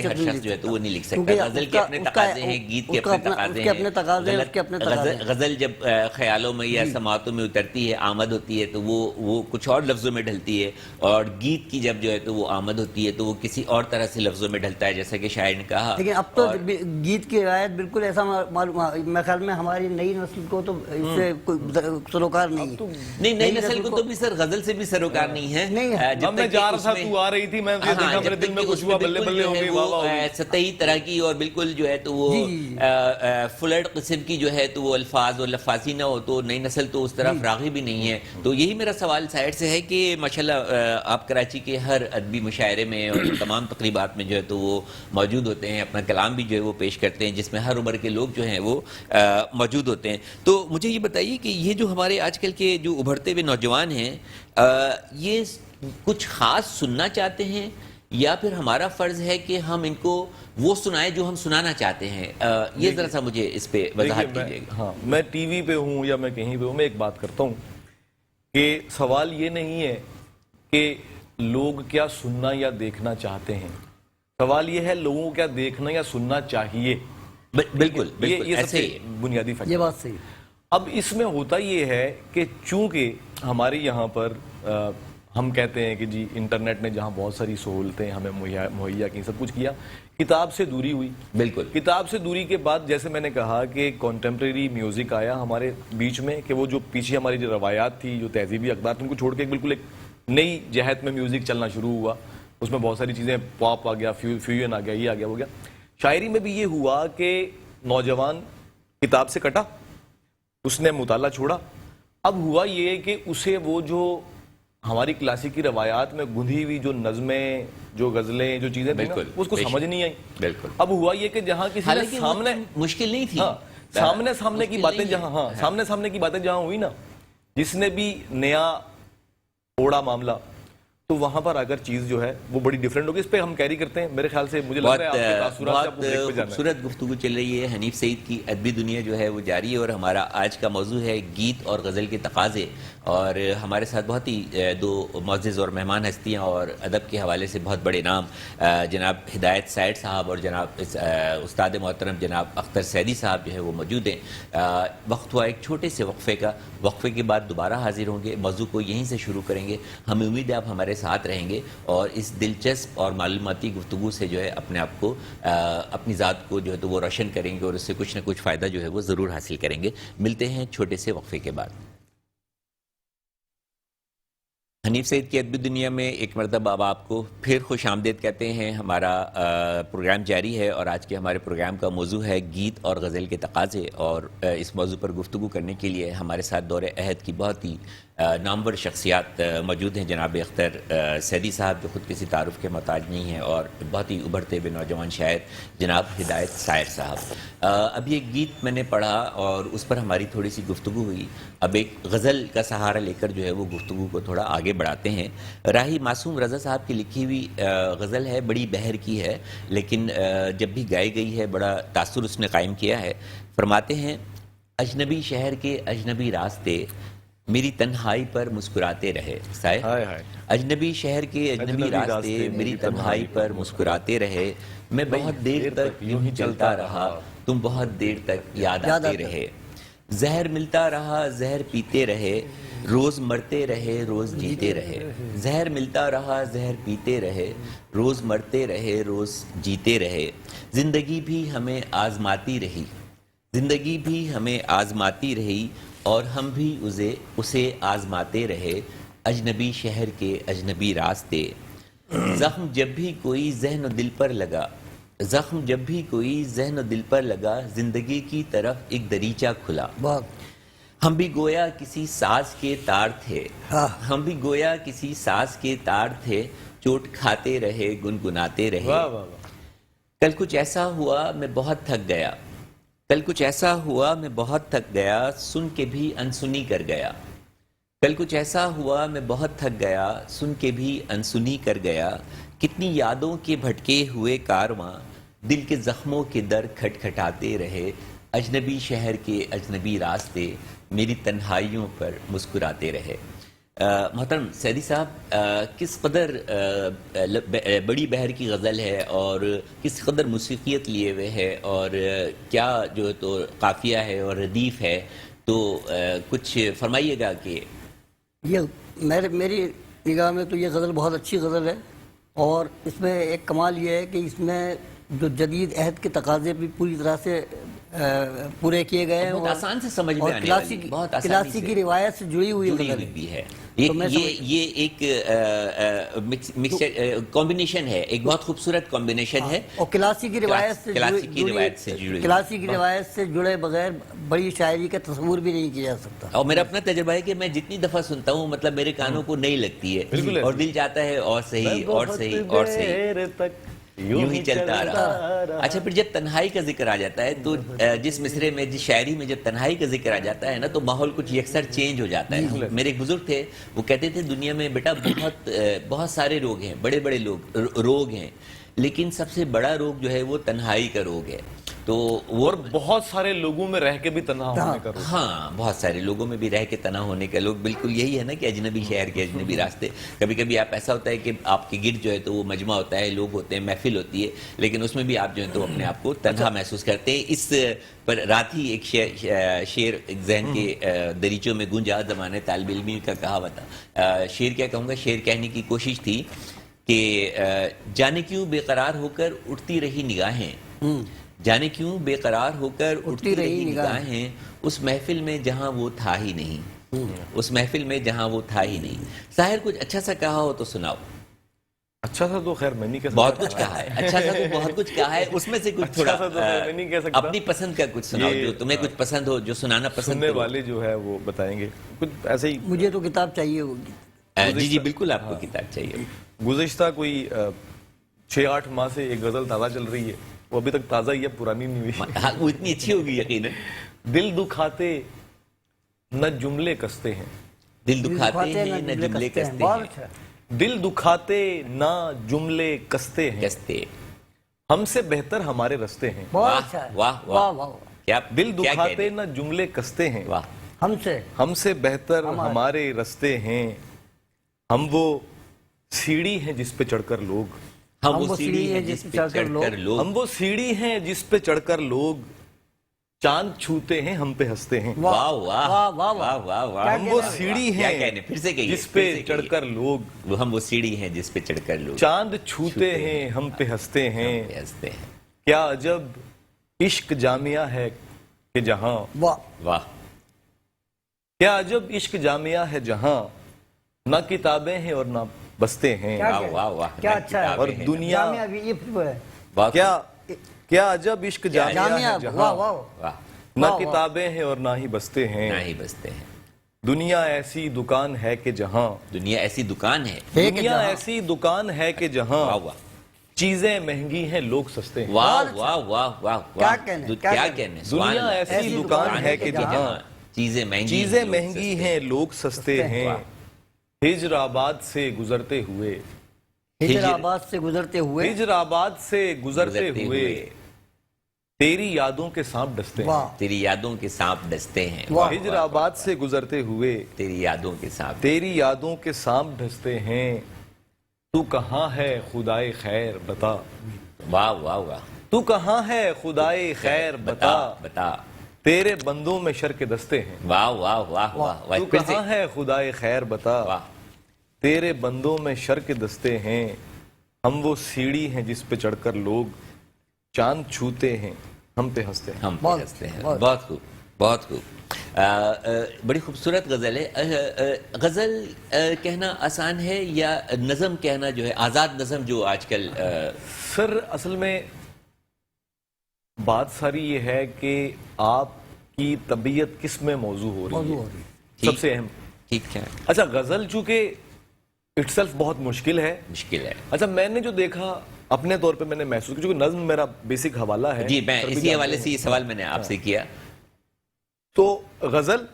شخص جو ہے تو وہ نہیں لکھ سکتا. غزل کے اپنے تقاضے ہیں، گیت کے اپنے تقاضے ہیں. غزل جب خیالوں میں یا سماعتوں میں اترتی ہے، آمد ہوتی ہے تو وہ کچھ اور لفظوں میں ڈھلتی ہے، اور گیت کی جب جو ہے تو وہ آمد ہوتی ہے تو وہ کسی اور طرح سے لفظوں میں ڈھلتا ہے، جیسا کہ شاعر نے کہا. لیکن اب تو گیت کی روایت بالکل ایسا معلوم، میرے خیال میں ہماری نئی نسل کو تو اس سے کوئی سروکار نہیں. نئی نسل کو تو بھی سر غزل سے بھی سروکار نہیں ہے. جب میں جا رہا تھا تو آ رہی تھی، میں دیکھا میرے دل میں کچھ ہوا، بلے بلے ہو گئی، واہ واہ، سطحی طرح کی اور بالکل جو ہے تو وہ فلرٹ قسم کی جو ہے تو وہ الفاظ اور لفاظی نہ ہو، تو نئی نسل تو اس طرف راغب بھی نہیں ہے. تو یہی میرا سوال سائر سے ہے کہ ماشاءاللہ آپ کراچی کے ہر ادبی مشاعرے میں اور تمام تقریبات میں جو ہے تو وہ موجود ہوتے ہیں، اپنا کلام بھی جو ہے وہ پیش کرتے ہیں جس میں ہر عمر کے لوگ جو ہیں وہ موجود ہوتے ہیں. تو مجھے یہ بتائیے کہ یہ جو ہمارے آج کل کے جو ابھرتے ہوئے نوجوان ہیں، یہ کچھ خاص سننا چاہتے ہیں یا پھر ہمارا فرض ہے کہ ہم ان کو وہ سنائیں جو ہم سنانا چاہتے ہیں؟ یہ ذرا سا مجھے اس پہ وضاحت کیجیے گا. ہاں، میں ٹی وی پہ ہوں یا میں کہیں پہ ہوں، میں ایک بات کرتا ہوں کہ سوال یہ نہیں ہے کہ لوگ کیا سننا یا دیکھنا چاہتے ہیں، سوال یہ ہے لوگوں کو کیا دیکھنا یا سننا چاہیے. بالکل یہ سب ایسے سے بنیادی فیکٹر. یہ بات صحیح. اب اس میں ہوتا یہ ہے کہ چونکہ ہمارے یہاں پر ہم کہتے ہیں کہ جی انٹرنیٹ نے جہاں بہت ساری سہولتیں ہمیں مہیا کی، سب کچھ کیا، کتاب سے دوری ہوئی. بالکل. کتاب سے دوری کے بعد جیسے میں نے کہا کہ کانٹمپریری میوزک آیا ہمارے بیچ میں، کہ وہ جو پیچھے ہماری جو روایات تھی، جو تہذیبی اقدار تھے، ان کو چھوڑ کے بالکل ایک نئی جہت میں میوزک چلنا شروع ہوا. اس میں بہت ساری چیزیں، پاپ آ گیا، فیوژن آ گیا، یہ آ گیا، ہو گیا. شاعری میں بھی یہ ہوا کہ نوجوان کتاب سے کٹا، اس نے مطالعہ چھوڑا. اب ہوا یہ کہ اسے وہ جو ہماری کلاسیکی روایات میں گندھی ہوئی جو نظمیں، جو غزلیں، جو چیزیں تھیں نا، اس کو سمجھ نہیں آئی. بالکل. اب ہوا یہ کہ جہاں کسی نے سامنے، مشکل نہیں تھی، سامنے کی باتیں جہاں، سامنے کی باتیں جہاں ہوئی نا، جس نے بھی نیا اوڑا معاملہ، تو وہاں پر اگر چیز جو ہے وہ بڑی ڈیفرنٹ ہوگی. اس پہ ہم کیری کرتے ہیں. میرے خیال سے مجھے لگ رہا ہے آپ کے تاثرات سے آپ کو بریک پہ جانا ہے. بہت خوبصورت گفتگو چل رہی ہے. حنیف سعید کی ادبی دنیا جو ہے وہ جاری ہے، اور ہمارا آج کا موضوع ہے گیت اور غزل کے تقاضے. اور ہمارے ساتھ بہت ہی دو معزز اور مہمان ہستیاں اور ادب کے حوالے سے بہت بڑے نام، جناب ہدایت سعید صاحب اور جناب استاد محترم جناب اختر سیدی صاحب جو ہے وہ موجود ہیں. وقت ہوا ایک چھوٹے سے وقفے کا. وقفے کے بعد دوبارہ حاضر ہوں گے. موضوع کو یہیں سے شروع کریں گے. ہمیں امید ہے آپ ہمارے ساتھ رہیں گے اور اس دلچسپ اور معلوماتی گفتگو سے جو ہے اپنے آپ کو، اپنی ذات کو جو ہے تو وہ روشن کریں گے، اور اس سے کچھ نہ کچھ فائدہ جو ہے وہ ضرور حاصل کریں گے. ملتے ہیں چھوٹے سے وقفے کے بعد. حنیف سعید کی ادبی دنیا میں ایک مرتبہ اب آپ کو پھر خوش آمدید کہتے ہیں. ہمارا پروگرام جاری ہے اور آج کے ہمارے پروگرام کا موضوع ہے گیت اور غزل کے تقاضے. اور اس موضوع پر گفتگو کرنے کے لیے ہمارے ساتھ دور عہد کی بہت ہی نامور شخصیات موجود ہیں. جناب اختر سیدی صاحب جو خود کسی تعارف کے محتاج نہیں ہیں, اور بہت ہی ابھرتے ہوئے نوجوان شاعر جناب ہدایت سائر صاحب. اب یہ گیت میں نے پڑھا اور اس پر ہماری تھوڑی سی گفتگو ہوئی. اب ایک غزل کا سہارا لے کر جو ہے وہ گفتگو کو تھوڑا آگے بڑھاتے ہیں. راہی معصوم رضا صاحب کی لکھی ہوئی غزل ہے, بڑی بہر کی ہے, لیکن جب بھی گائی گئی ہے بڑا تاثر اس نے قائم کیا ہے. فرماتے ہیں, اجنبی شہر کے اجنبی راستے میری تنہائی پر مسکراتے رہے. اجنبی شہر کے اجنبی راستے میری تنہائی پر مسکراتے رہے. میں بہت دیر تک یوں ہی چلتا رہا, تم بہت دیر تک یاد آتے رہے. زہر ملتا رہا زہر پیتے رہے, روز مرتے رہے روز جیتے رہے. زہر ملتا رہا زہر پیتے رہے, روز مرتے رہے روز جیتے رہے. زندگی بھی ہمیں آزماتی رہی, زندگی بھی ہمیں آزماتی رہی, اور ہم بھی اسے آزماتے رہے. اجنبی شہر کے اجنبی راستے. زخم جب بھی کوئی ذہن و دل پر لگا, زخم جب بھی کوئی ذہن و دل پر لگا, زندگی کی طرف ایک دریچہ کھلا. ہم بھی گویا کسی ساز کے تار تھے, ہم بھی گویا کسی ساز کے تار تھے, چوٹ کھاتے رہے گنگناتے رہے. کل کچھ ایسا ہوا میں بہت تھک گیا, کل کچھ ایسا ہوا میں بہت تھک گیا, سن کے بھی انسنی کر گیا. کل کچھ ایسا ہوا میں بہت تھک گیا, سن کے بھی انسنی کر گیا. کتنی یادوں کے بھٹکے ہوئے کارواں, دل کے زخموں کے در کھٹکھٹاتے رہے. اجنبی شہر کے اجنبی راستے میری تنہائیوں پر مسکراتے رہے. محترم سیدی صاحب, کس قدر بڑی بہر کی غزل ہے, اور کس قدر موسیقیت لیے ہوئے ہے, اور کیا جو تو قافیہ ہے اور ردیف ہے, تو کچھ فرمائیے گا. کہ یہ میری نگاہ میں تو یہ غزل بہت اچھی غزل ہے, اور اس میں ایک کمال یہ ہے کہ اس میں جو جدید عہد کے تقاضے بھی پوری طرح سے پورے کیے گئے ہیں, بہت آسان سے سمجھ میں اور آنے والی, بہت آسانی کلاسیکی کی روایت سے جڑی ہوئی غزل بھی ہے. یہ ایک کمبینیشن ہے, ایک بہت خوبصورت کمبینیشن ہے, اور کلاسیکی روایت سے جڑے بغیر بڑی شاعری کا تصور بھی نہیں کیا جا سکتا. اور میرا اپنا تجربہ ہے کہ میں جتنی دفعہ سنتا ہوں, مطلب میرے کانوں کو نہیں لگتی ہے, اور دل چاہتا ہے اور صحیح اور صحیح اور صحیح, یوں ہی چلتا رہا. اچھا, پھر جب تنہائی کا ذکر آ جاتا ہے تو جس مصرے میں, جس شاعری میں جب تنہائی کا ذکر آ جاتا ہے نا, تو ماحول کچھ یکسر چینج ہو جاتا ہے. میرے ایک بزرگ تھے, وہ کہتے تھے دنیا میں بیٹا بہت سارے روگ ہیں, بڑے بڑے روگ ہیں, لیکن سب سے بڑا روگ جو ہے وہ تنہائی کا روگ ہے. تو وہ بہت سارے لوگوں میں رہ کے بھی تنہا ہونے کا روگ. ہاں, بہت سارے لوگوں میں بھی رہ کے تنہا ہونے کا لوگ, بالکل یہی ہے نا کہ اجنبی شہر کے اجنبی راستے. کبھی کبھی آپ ایسا ہوتا ہے کہ آپ کے گرد جو ہے تو وہ مجمع ہوتا ہے, لوگ ہوتے ہیں, محفل ہوتی ہے, لیکن اس میں بھی آپ جو ہے تو اپنے آپ کو تنہا محسوس کرتے ہیں. اس پر رات ہی ایک شعر ذہن کے دریچوں میں گونجا, زمانے طالب علمی کا کہاوت تھا. شعر کیا کہوں گا, شعر کہنے کی کوشش تھی کہ جانے کیوں بے قرار ہو کر اٹھتی رہی نگاہیں, جانے کیوں بے قرار ہو کر اٹھتی رہی نگاہیں, اس محفل میں جہاں وہ تھا ہی نہیں, اس محفل میں جہاں وہ تھا ہی نہیں. ظاہر کچھ اچھا سا کہا ہو تو سناؤ. اچھا سا تو خیر میں نہیں کہہ سکتا, بہت کچھ کہا ہے, اچھا سا تو بہت کچھ کہا ہے, اس میں سے کچھ تھوڑا اپنی پسند کا کچھ سناؤ, جو تمہیں کچھ پسند ہو, جو سنانا پسند سننے والے جو ہے وہ بتائیں گے. کچھ ایسے ہی مجھے تو کتاب چاہیے ہوگی. جی جی بالکل, آپ کو کتاب چاہیے. گزشتہ کوئی 6-8 ماہ سے ایک غزل تازہ چل رہی ہے, وہ ابھی تک تازہ ہی ہے, پرانی نہیں ہوئی. ہاں, وہ اتنی اچھی ہوگی یقیناً. دل دکھاتے نہ جملے کستے ہیں, دل دکھاتے ہیں نہ جملے کستے ہیں, دل دکھاتے نہ جملے کستے ہیں, ہم سے بہتر ہمارے رستے ہیں. واہ واہ واہ, کیا دل دکھاتے نہ جملے کستے ہیں, ہم سے بہتر ہمارے رستے ہیں. ہم وہ سیڑھی ہیں جس پہ چڑھ کر لوگ, ہم وہ سیڑھی ہیں جس پہ چڑھ کر لوگ, ہم وہ سیڑھی ہیں جس پہ چڑھ کر لوگ چاند چھوتے ہیں ہم پہ ہنستے ہیں. واہ واہ واہ واہ واہ, ہم وہ سیڑھی ہیں جس پہ چڑھ کر لوگ, ہم وہ سیڑھی ہیں جس پہ چڑھ کر لوگ چاند چھوتے ہیں ہم پہ ہنستے ہیں. کیا عجب عشق جامعہ ہے کہ جہاں, واہ, کیا عجب عشق جامعہ ہے جہاں نہ کتابیں ہیں اور نہ بستے ہیں. واہ واہ, کیا اچھا ہے. اور دنیا کیا عجب عشق جامعہ ہے جہاں نہ کتابیں ہیں اور نہ ہی بستے ہیں. دنیا ایسی دکان ہے کہ جہاں دنیا ایسی دکان ہے، دنیا ایسی دکان ہے کہ جہاں واہ واہ چیزیں مہنگی ہیں لوگ سستے ہیں. واہ واہ واہ واہ کیا کہنے، کیا کیا کہنے. کہنے. دنیا ایسی دکان ہے کہ جہاں چیزیں مہنگی چیزیں مہنگی ہیں لوگ سستے ہیں. ہجر آباد سے گزرتے ہوئے ہجر آباد سے گزرتے ہوئے ہجر آباد سے گزرتے ہوئے تیری یادوں کے سانپ ڈستے ہیں. واہ تیری یادوں کے سانپ ڈستے ہیں. واہ. ہجر آباد سے گزرتے ہوئے تیری یادوں کے سانپ. تیری یادوں کے سانپ ڈستے ہیں. تو کہاں ہے خدائے خیر بتا. واہ واہ واہ. تو کہاں ہے خدائے خیر بتا. بتا. تیرے بندوں میں شر کے دستے ہیں. واہ واہ واہ واہ. تو کہاں ہے خدائے خیر بتا. واہ. تیرے بندوں میں شر کے دستے ہیں. ہم وہ سیڑھی ہیں جس پہ چڑھ کر لوگ چاند چھوتے ہیں ہم پہ ہنستے ہیں. ہم بہت ہنستے ہیں. بہت. بہت خوب بہت خوب. بڑی خوبصورت غزل ہے. غزل کہنا آسان ہے یا نظم کہنا جو ہے آزاد نظم جو آج کل سر اصل میں بات ساری یہ ہے کہ آپ کی طبیعت کس میں موضوع ہو رہی ہے سب سے اہم. ٹھیک ہے. اچھا غزل چونکہ اٹ سیلف بہت مشکل ہے. مشکل ہے. اچھا میں نے جو دیکھا اپنے طور پہ میں نے محسوس کیا کیونکہ نظم میرا بیسک حوالہ ہے. جی میں اسی حوالے سے یہ سوال میں نے آپ سے کیا. تو غزل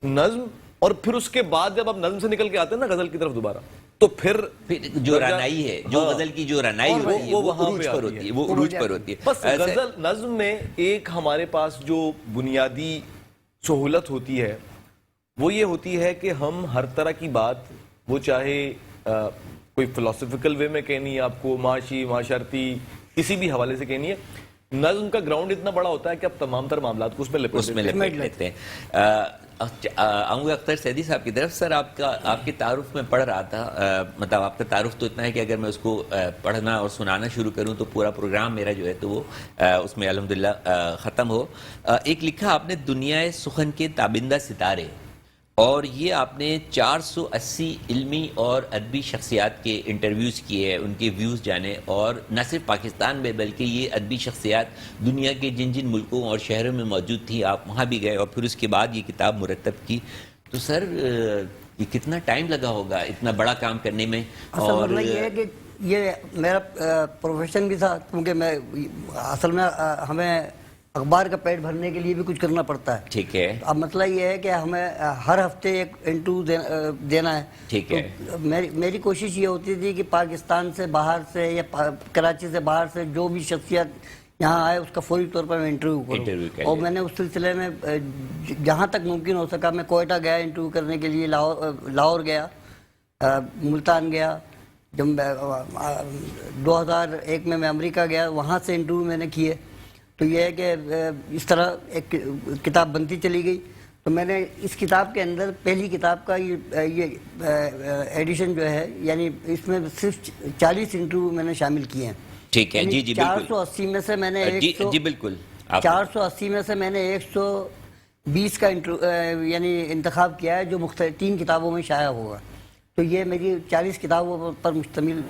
نظم اور پھر اس کے بعد جب آپ نظم سے نکل کے آتے ہیں نا غزل کی طرف دوبارہ تو پھر جو رانائی ہے جو غزل کی جو رانائی ہوتی ہے وہ عروج پر ہوتی ہے. وہ عروج پر ہوتی ہے. بس غزل نظم میں ایک ہمارے پاس جو بنیادی سہولت ہوتی ہے وہ یہ ہوتی ہے کہ ہم ہر طرح کی بات وہ چاہے کوئی فلسفیکل وے میں کہنی ہے آپ کو معاشی معاشرتی کسی بھی حوالے سے کہنی ہے. نظم کا گراؤنڈ اتنا بڑا ہوتا ہے کہ آپ تمام تر معاملات کو اس میں لپیٹ لیتے ہیں. آؤں گا اختر سیدی صاحب کی طرف. سر آپ کے تعارف میں پڑھ رہا تھا مطلب آپ کا تعارف تو اتنا ہے کہ اگر میں اس کو پڑھنا اور سنانا شروع کروں تو پورا پروگرام میرا جو ہے تو وہ اس میں الحمدللہ ختم ہو. ایک لکھا آپ نے دنیا سخن کے تابندہ ستارے اور یہ آپ نے 480 علمی اور ادبی شخصیات کے انٹرویوز کیے ان کے ویوز جانے اور نہ صرف پاکستان میں بلکہ یہ ادبی شخصیات دنیا کے جن جن ملکوں اور شہروں میں موجود تھی آپ وہاں بھی گئے اور پھر اس کے بعد یہ کتاب مرتب کی. تو سر یہ کتنا ٹائم لگا ہوگا اتنا بڑا کام کرنے میں؟ اور یہ ہے کہ یہ میرا پروفیشن بھی تھا کیونکہ میں اصل میں ہمیں اخبار کا پیٹ بھرنے کے لیے بھی کچھ کرنا پڑتا ہے. ٹھیک ہے. اب مسئلہ یہ ہے کہ ہمیں ہر ہفتے ایک انٹرویو دینا ہے. ٹھیک ہے. میری کوشش یہ ہوتی تھی کہ پاکستان سے باہر سے یا کراچی سے باہر سے جو بھی شخصیت یہاں آئے اس کا فوری طور پر میں انٹرویو کروں. اور میں نے اس سلسلے میں جہاں تک ممکن ہو سکا میں کوئٹہ گیا انٹرویو کرنے کے لیے. لاہور گیا, ملتان گیا. جب 2001 میں امریکہ گیا وہاں سے انٹرویو میں نے کیے. تو یہ ہے کہ اس طرح ایک کتاب بنتی چلی گئی. تو میں نے اس کتاب کے اندر پہلی کتاب کا یہ ایڈیشن جو ہے یعنی اس میں صرف 40 انٹرویو میں نے شامل کیے ہیں. ٹھیک ہے. جی جی بالکل. 480 میں سے میں نے جی بالکل 480 میں سے میں نے 120 کا یعنی انتخاب کیا ہے جو مختلف 3 کتابوں میں شائع ہوگا. تو یہ میری 40 کتابوں پر مشتمل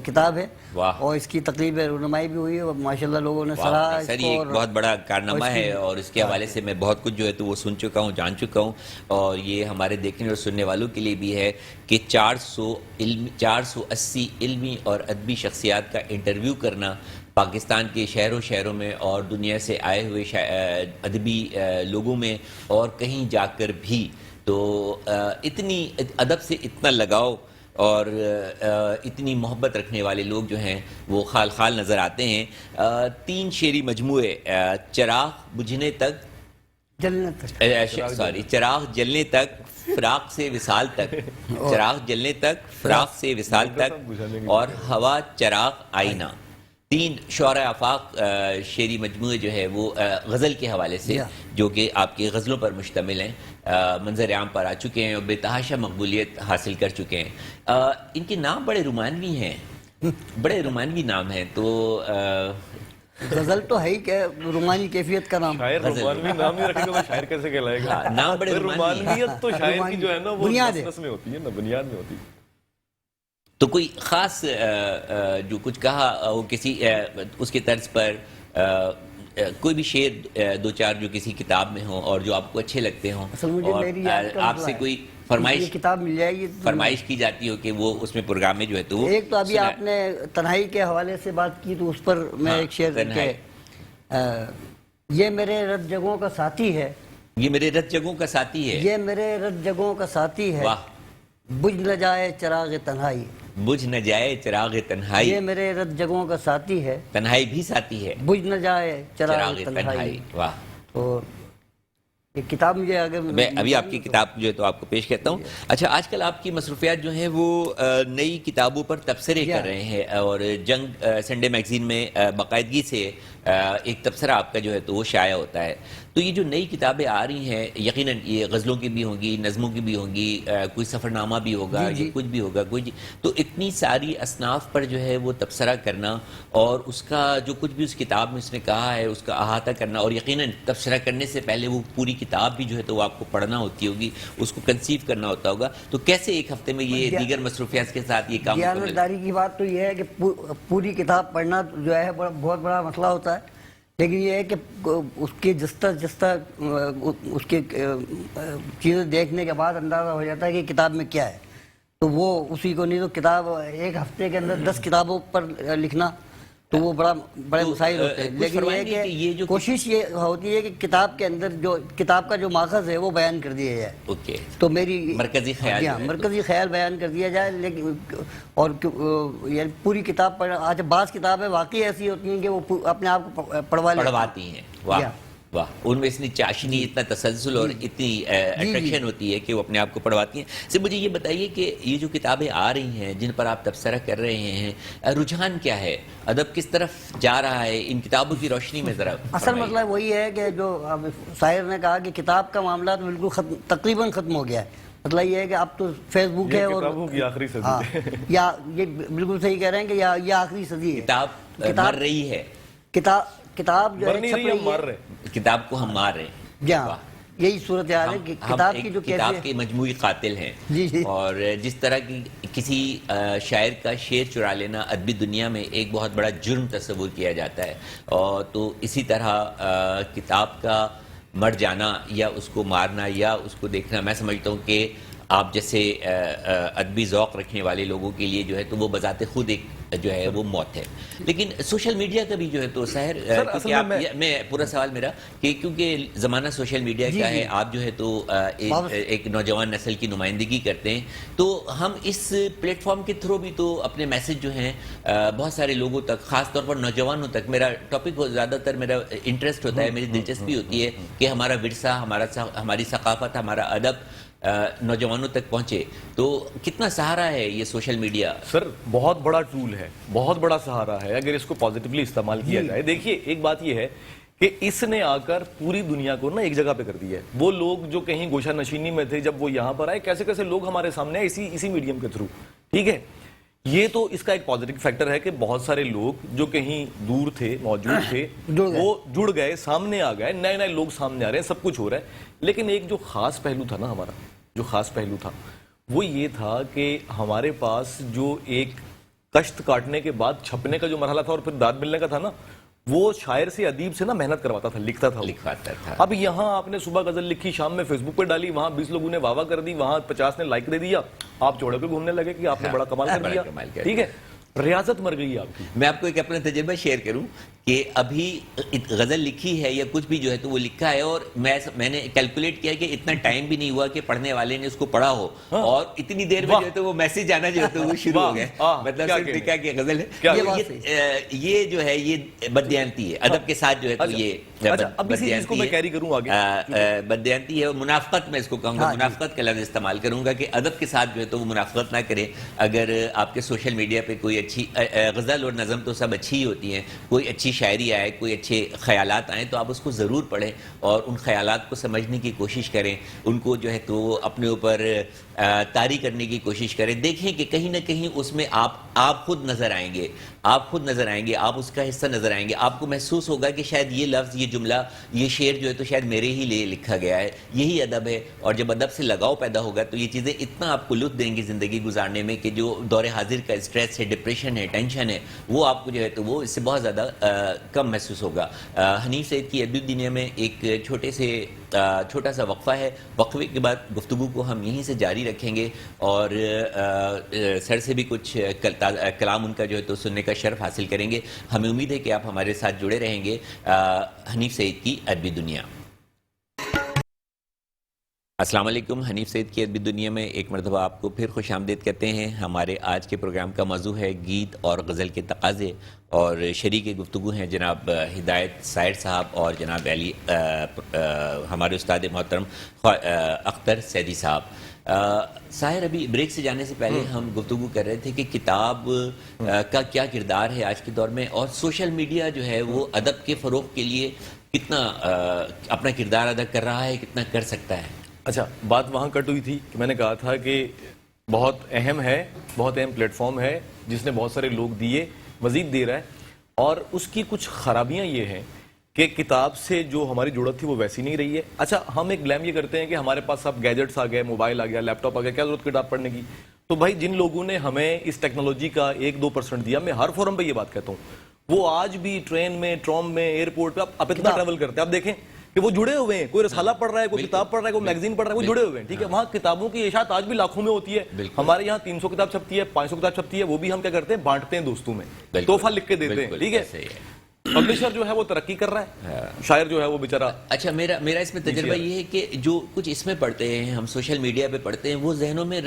کتاب ہے. اور اس کی تقریب رونمائی بھی ہوئی ہے ماشاءاللہ لوگوں نے سراہا. سر یہ ایک بہت بڑا کارنامہ ہے اور اس کے حوالے سے میں بہت کچھ جو ہے تو وہ سن چکا ہوں جان چکا ہوں. اور یہ ہمارے دیکھنے اور سننے والوں کے لیے بھی ہے کہ 480 علمی اور ادبی شخصیات کا انٹرویو کرنا پاکستان کے شہروں میں اور دنیا سے آئے ہوئے ادبی لوگوں میں اور کہیں جا کر بھی. تو اتنی ادب سے اتنا لگاؤ اور اتنی محبت رکھنے والے لوگ جو ہیں وہ خال خال نظر آتے ہیں. 3 شعری مجموعے چراغ بجھنے تک چراغ جلنے تک فراق سے وصال تک چراغ جلنے تک فراق سے وصال تک اور ہوا چراغ آئینہ. 3 شعراء آفاق شعری مجموعے جو ہے وہ غزل کے حوالے سے جو کہ آپ کے غزلوں پر مشتمل ہیں منظر عام پر آ چکے ہیں اور بے تحاشا مقبولیت حاصل کر چکے ہیں. ان کے نام بڑے رومانوی ہیں, بڑے رومانوی نام ہیں. تو غزل تو ہے ہی کہ رومانی کیفیت کا نام. شاعر رومانوی نام نہیں رکھے گا تو شاعر کیسے کہلائے گا؟ نام بڑے رومانویت تو شاعر کی جو ہے نا وہ بنیاد میں ہوتی ہے نا, بنیاد میں ہوتی ہے. تو کوئی خاص جو کچھ کہا وہ کسی اس کے طرز پر کوئی بھی شعر دو چار جو کسی کتاب میں ہوں اور جو آپ کو اچھے لگتے ہوں اصل مجھے اور میری یاد کا آپ مسئلہ سے ہے، کوئی یہ کتاب مل جائے گی فرمائش کی جاتی ہو کہ وہ اس میں پروگرام میں جو ہے تو وہ ایک تو ابھی آپ نے تنہائی کے حوالے سے بات کی تو اس پر میں ایک شعر تنہائی۔ یہ میرے رت جگہوں کا ساتھی ہے، یہ میرے رت جگہوں کا ساتھی ہے، یہ میرے رت جگہوں کا ساتھی ہے، واہ، بجھ نہ جائے چراغ تنہائی، بجھ نہ جائے چراغ تنہائی، یہ میرے رت جگہوں کا ساتھی ہے، تنہائی بھی ساتھی ہے، بجھ نہ جائے چراغ چراغ تنہائی۔ تنہائی، واہ۔ تو یہ کتاب مجھے اگر میں ابھی آپ کی کتاب جو ہے تو آپ کو پیش کرتا ہوں۔ اچھا، آج کل آپ کی مصروفیات جو ہیں وہ نئی کتابوں پر تبصرے کر رہے ہیں، اور جنگ سنڈے میگزین میں باقاعدگی سے ایک تبصرہ آپ کا جو ہے تو وہ شائع ہوتا ہے۔ تو یہ جو نئی کتابیں آ رہی ہیں، یقیناً یہ غزلوں کی بھی ہوں گی، نظموں کی بھی ہوں گی، کوئی سفر نامہ بھی ہوگا، یا کچھ بھی ہوگا، تو اتنی ساری اصناف پر جو ہے وہ تبصرہ کرنا، اور اس کا جو کچھ بھی اس کتاب میں اس نے کہا ہے اس کا احاطہ کرنا، اور یقیناً تبصرہ کرنے سے پہلے وہ پوری کتاب بھی جو ہے تو وہ آپ کو پڑھنا ہوتی ہوگی، اس کو کنسیو کرنا ہوتا ہوگا، تو کیسے ایک ہفتے میں یہ دیگر مصروفیات کے ساتھ یہ کام مکمل؟ دیانتداری کی بات تو یہ ہے کہ پوری کتاب پڑھنا جو ہے بہت بڑا مسئلہ ہوتا ہے، لیکن یہ ہے کہ اس کی جس طرح اس کی چیزیں دیکھنے کے بعد اندازہ ہو جاتا ہے کہ کتاب میں کیا ہے، تو وہ اسی کو نہیں تو کتاب ایک ہفتے کے اندر 10 کتابوں پر لکھنا تو وہ بڑے مسائل ہوتے ہیں، لیکن یہ ہے کہ کوشش یہ ہوتی ہے کہ کتاب کے اندر جو کتاب کا جو ماخذ ہے وہ بیان کر دیا جائے۔ اوکے، تو میری مرکزی خیال مرکزی خیال بیان کر دیا جائے، لیکن اور یعنی پوری کتاب آج بعض کتابیں واقعی ایسی ہوتی ہیں کہ وہ اپنے آپ کو پڑھواتی ہیں، واہ واہ، ان میں اتنی چاشنی، اتنا تسلسل اور اتنی اٹریکشن ہوتی ہے کہ وہ اپنے آپ کو پڑھواتی ہیں۔ صرف مجھے یہ بتائیے کہ یہ جو کتابیں آ رہی ہیں جن پر آپ تبصرہ کر رہے ہیں، رجحان کیا ہے؟ ادب کس طرف جا رہا ہے ان کتابوں کی روشنی میں؟ ذرا اصل مسئلہ وہی ہے کہ جو شاعر نے کہا کہ کتاب کا معاملہ تو بالکل تقریباً ختم ہو گیا ہے، مطلب یہ ہے کہ اب تو فیس بک ہے اور کتابوں کی آخری صدی ہے، یا یہ بالکل صحیح کہہ رہے ہیں کہ یہ آخری صدی ہے، کتاب مر رہی ہے، کتاب جو ہے چھپ رہی ہے، کتاب کو ہم مار رہے ہیں، جی ہاں، یہی صورتحال ہے کہ کتاب کی جو کتاب کے مجموعی قاتل ہیں، اور جس طرح کی کسی شاعر کا شعر چرا لینا ادبی دنیا میں ایک بہت بڑا جرم تصور کیا جاتا ہے، اور تو اسی طرح کتاب کا مر جانا یا اس کو مارنا یا اس کو دیکھنا، میں سمجھتا ہوں کہ آپ جیسے ادبی ذوق رکھنے والے لوگوں کے لیے جو ہے تو وہ بذات خود ایک جو ہے وہ موت ہے۔ لیکن سوشل میڈیا کا بھی جو ہے تو سحر، میں پورا سوال میرا کہ کیونکہ زمانہ سوشل میڈیا کا ہے، آپ جو ہے تو ایک نوجوان نسل کی نمائندگی کرتے ہیں، تو ہم اس پلیٹ فارم کے تھرو بھی تو اپنے میسج جو ہیں بہت سارے لوگوں تک، خاص طور پر نوجوانوں تک، میرا ٹاپک زیادہ تر میرا انٹرسٹ ہوتا ہے، میری دلچسپی ہوتی ہے کہ ہمارا ورثہ، ہماری ثقافت، ہمارا ادب نوجوانوں تک پہنچے، تو کتنا سہارا ہے یہ سوشل میڈیا؟ سر بہت بڑا ٹول ہے، بہت بڑا سہارا ہے اگر اس کو پازیٹیولی استعمال کیا جائے۔ دیکھیے ایک بات یہ ہے کہ اس نے آ کر پوری دنیا کو نا ایک جگہ پہ کر دیا ہے۔ وہ لوگ جو کہیں گوشہ نشینی میں تھے، جب وہ یہاں پر آئے، کیسے کیسے لوگ ہمارے سامنے آئے اسی میڈیم کے تھرو، ٹھیک ہے۔ یہ تو اس کا ایک پازیٹیو فیکٹر ہے کہ بہت سارے لوگ جو کہیں دور تھے، موجود تھے، وہ جڑ گئے، سامنے آ گئے، نئے لوگ سامنے آ رہے ہیں، سب کچھ ہو رہا ہے۔ لیکن ایک جو خاص پہلو تھا نا ہمارا، جو خاص پہلو تھا وہ یہ تھا کہ ہمارے پاس جو ایک کشت کاٹنے کے بعد چھپنے کا جو مرحلہ تھا اور پھر داد ملنے کا تھا نا، وہ شاعر سے ادیب سے نا محنت کرواتا تھا، لکھواتا تھا۔ اب یہاں آپ نے صبح غزل لکھی، شام میں فیس بک پہ ڈالی، وہاں 20 لوگوں نے واہ واہ کر دی، وہاں 50 نے لائک دے دیا، آپ چوڑے پہ گھومنے لگے کہ آپ نے بڑا کمال کر دیا، ٹھیک ہے، ریاضت مر گئی آپ کی۔ میں آپ کو ایک اپنا تجربہ شیئر کروں کہ ابھی غزل لکھی ہے یا کچھ بھی جو ہے تو وہ لکھا ہے، اور میں نے کیلکولیٹ کیا کہ اتنا ٹائم بھی نہیں ہوا کہ پڑھنے والے نے اس کو پڑھا ہو، اور اتنی دیر میں جو ہے تو وہ میسج آنا جو ہے تو وہ شروع ہو گئے، مطلب صرف لکھا کہ غزل ہے۔ یہ جو ہے یہ بددیانتی ہے ادب کے ساتھ، جو ہے تو یہ بددیانتی ہے، اور منافقت میں اس کو کہوں گا، منافقت کا لفظ استعمال کروں گا کہ ادب کے ساتھ جو ہے تو وہ منافقت نہ کریں۔ اگر آپ کے سوشل میڈیا پہ کوئی اچھی غزل اور نظم تو سب اچھی ہی ہوتی ہیں، کوئی اچھی شاعری آئے، کوئی اچھے خیالات آئیں تو آپ اس کو ضرور پڑھیں اور ان خیالات کو سمجھنے کی کوشش کریں، ان کو جو ہے تو اپنے اوپر طاری کرنے کی کوشش کریں، دیکھیں کہ کہیں نہ کہیں اس میں آپ خود نظر آئیں گے، آپ خود نظر آئیں گے, آپ اس کا حصہ نظر آئیں گے, آپ کو محسوس ہوگا کہ شاید یہ لفظ, یہ جملہ, یہ شعر جو ہے تو شاید میرے ہی لیے لکھا گیا ہے, یہی ادب ہے. اور جب ادب سے لگاؤ پیدا ہوگا تو یہ چیزیں اتنا آپ کو لطف دیں گی زندگی گزارنے میں کہ جو دور حاضر کا اسٹریس ہے, ڈپریشن ہے, ٹینشن ہے, وہ آپ کو جو ہے تو وہ اس سے بہت زیادہ کم محسوس ہوگا. حنیف سعید کی ادبی دنیا میں ایک چھوٹا سا وقفہ ہے. وقفے کے بعد گفتگو کو ہم یہیں سے جاری رکھیں گے اور سر سے بھی کچھ کلام ان کا جو ہے تو سننے کا شرف حاصل کریں گے. ہمیں امید ہے کہ آپ ہمارے ساتھ جڑے رہیں گے. حنیف سعید کی ادبی دنیا. السلام علیکم. حنیف سعید کی ادبی دنیا میں ایک مرتبہ آپ کو پھر خوش آمدید کہتے ہیں. ہمارے آج کے پروگرام کا موضوع ہے گیت اور غزل کے تقاضے, اور شریک گفتگو ہیں جناب ہدایت سائر صاحب اور جناب علی ہمارے استاد محترم اختر سیدی صاحب. ساحر, ابھی بریک سے جانے سے پہلے ہم گفتگو کر رہے تھے کہ کتاب کا کیا کردار ہے آج کے دور میں, اور سوشل میڈیا جو ہے وہ ادب کے فروغ کے لیے کتنا اپنا کردار ادا کر رہا ہے, کتنا کر سکتا ہے. اچھا, بات وہاں کٹ ہوئی تھی کہ میں نے کہا تھا کہ بہت اہم ہے, بہت اہم پلیٹ فارم ہے جس نے بہت سارے لوگ دیے, مزید دے رہا ہے, اور اس کی کچھ خرابیاں یہ ہیں کہ کتاب سے جو ہماری جڑت تھی وہ ویسی نہیں رہی ہے. اچھا, ہم ایک بلیم یہ کرتے ہیں کہ ہمارے پاس اب گیجٹس آ گئے, موبائل آ گیا, لیپ ٹاپ آ گیا, کیا ضرورت کتاب پڑھنے کی. تو بھائی جن لوگوں نے ہمیں اس ٹیکنالوجی کا 1-2% دیا, میں ہر فورم پہ یہ بات کہتا ہوں, وہ آج بھی ٹرین میں, ٹرام میں, ایئرپورٹ پہ آپ اتنا ٹریول کرتے ہیں, آپ دیکھیں کہ وہ جڑے ہوئے ہیں. کوئی رسالہ پڑھ رہا ہے, کوئی کتاب پڑھ رہا ہے, کوئی میگزین پڑھ رہا ہے, وہ جڑے ہوئے ہیں. ٹھیک ہے, وہاں کتابوں کی اشاعت آج بھی لاکھوں میں ہوتی ہے. ہمارے یہاں 300 کتاب چھپتی ہے, 500 کتاب چھپتی ہے, وہ بھی ہم کیا کرتے ہیں, بانٹتے ہیں دوستوں میں, تحفہ لکھ کے دیتے ہیں. ٹھیک ہے, پبلشر جو ہے وہ ترقی کر رہا ہے, شاعر جو ہے وہ بیچارہ. اچھا, میرا اس میں تجربہ یہ ہے کہ جو کچھ اس میں پڑھتے ہیں, ہم سوشل میڈیا پہ پڑھتے ہیں, وہ ذہنوں میں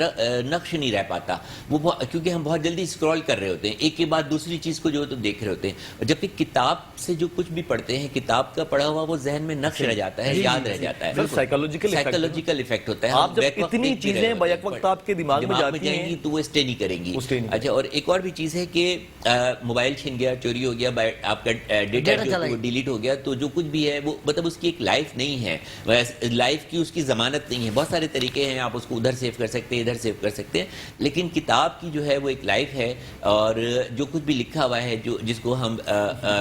نقش نہیں رہ پاتا, وہ کیونکہ ہم بہت جلدی اسکرول کر رہے ہوتے ہیں, ایک کے بعد دوسری چیز کو جو ہے تو دیکھ رہے ہوتے ہیں. جبکہ کتاب سے جو کچھ بھی پڑھتے ہیں, کتاب کا پڑھا ہوا وہ ذہن میں نقش رہ جاتا ہے, یاد رہ جاتا ہے, سائیکولوجیکل افیکٹ ہوتا ہے. آپ جب اتنی چیزیں بیک وقت آپ کے دماغ میں جائیں گی تو وہ اسٹے نہیں کریں گی. اچھا, اور ایک اور بھی چیز ہے کہ موبائل چھن گیا, چوری ہو گیا, آپ کا ڈیٹا وہ ڈیلیٹ ہو گیا, تو جو کچھ بھی ہے وہ مطلب اس کی ایک لائف نہیں ہے, لائف کی اس کی ضمانت نہیں ہے. بہت سارے طریقے ہیں, آپ اس کو ادھر سیو کر سکتے ہیں, ادھر سیو کر سکتے ہیں, لیکن کتاب کی جو ہے وہ ایک لائف ہے, اور جو کچھ بھی لکھا ہوا ہے, جو جس کو ہم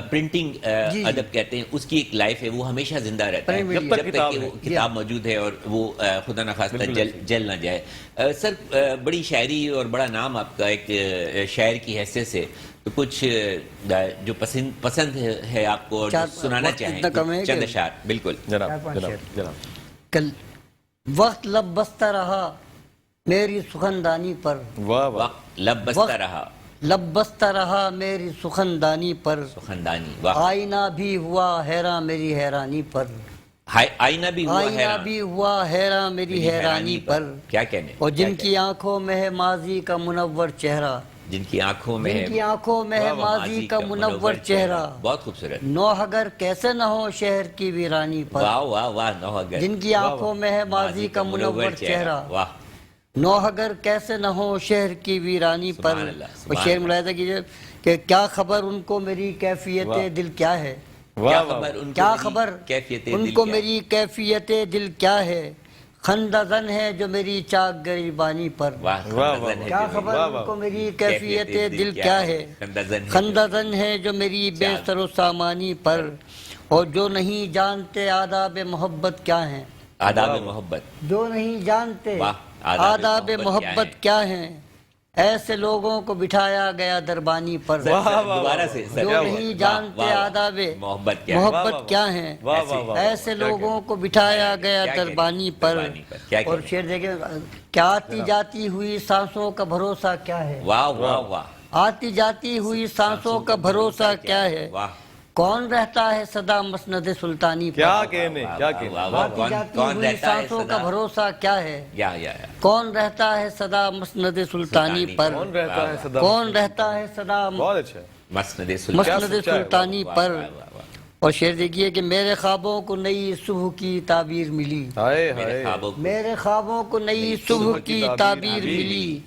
پرنٹنگ ادب کہتے ہیں, اس کی ایک لائف ہے, وہ ہمیشہ زندہ رہتا ہے جب تک کہ وہ کتاب موجود ہے اور وہ خدا نخواستہ جل نہ جائے. سر, بڑی شاعری اور بڑا نام آپ کا ایک شاعر کی حیثیت سے, تو کچھ جو پسند ہے آپ کو سنانا چاہیں, چند اشعار. بالکل جناب. کل وقت لب بستہ رہا میری سخندانی پر, وقت لب بستہ رہا, لب بستہ رہا میری سخندانی پر, سخندانی, آئینہ بھی ہوا حیران میری حیرانی پر, آئینہ بھی ہوا حیران میری حیرانی پر. کیا کہنے. اور جن کی آنکھوں میں ہے ماضی کا منور چہرہ, جن کی آنکھوں میں ہے ماضی کا منور چہرہ, بہت خوبصورت. نوحگر کیسے نہ ہو شہر کی ویرانی پر, واہ واہ واہ, نوحگر جن کی آنکھوں میں ہے ماضی کا منور چہرہ, واہ, نوحگر کیسے نہ ہو شہر کی ویرانی پر. اور شعر ملاحظہ کیجیے کہ کیا خبر ان کو میری کیفیت دل کیا ہے, کیا خبر ان کو میری کیفیت دل کیا ہے, خندہ زن ہے جو میری چاک گریبانی پر, کیا خبر ان کو میری کیفیت دل کیا ہے, خندہ زن ہے جو میری بے سر و سامانی پر. اور جو نہیں جانتے آداب محبت کیا ہیں, آداب محبت, جو نہیں جانتے آداب محبت کیا ہیں, ایسے لوگوں کو بٹھایا گیا دربانی پر. دوبارہ سے, جو نہیں جانتے آداب محبت کیا ہیں, ایسے لوگوں کو بٹھایا گیا دربانی پر. اور شعر دیکھیں, کیا آتی جاتی ہوئی سانسوں کا بھروسہ کیا ہے, واہ واہ واہ, آتی جاتی ہوئی سانسوں کا بھروسہ کیا ہے, کون رہتا ہے صدا مسند سلطانی پر, کیا کہنے, کیا کہنے. آتی جاتی ہوئی سانسوں کا بھروسہ کیا ہے, کون رہتا ہے صدا مسند سلطانی پر, کون رہتا ہے صدا مسند سلطانی پر. اور شعر دیکھیے کہ میرے خوابوں کو نئی صبح کی تعبیر ملی, میرے خوابوں کو نئی صبح کی تعبیر ملی,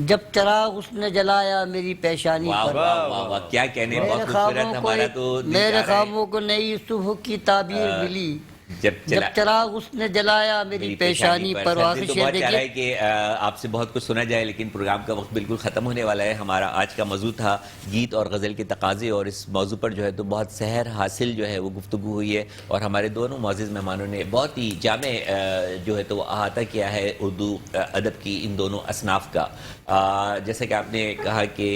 جب چراغ اس نے جلایا میری پیشانی پر. کیا کہنے, میرے خوابوں کو نئی صبح کی تعبیر ملی, جب چراغ اس نے جلایا میری پیشانی پر. آخر تو بہت چاہ رہا ہے کہ آپ سے بہت کچھ سنا جائے، لیکن پروگرام کا وقت بالکل ختم ہونے والا ہے. ہمارا آج کا موضوع تھا گیت اور غزل کے تقاضے، اور اس موضوع پر جو ہے تو بہت سحر حاصل جو ہے وہ گفتگو ہوئی ہے، اور ہمارے دونوں معزز مہمانوں نے بہت ہی جامع جو ہے تو احاطہ کیا ہے اردو ادب کی ان دونوں اصناف کا. جیسا کہ آپ نے کہا کہ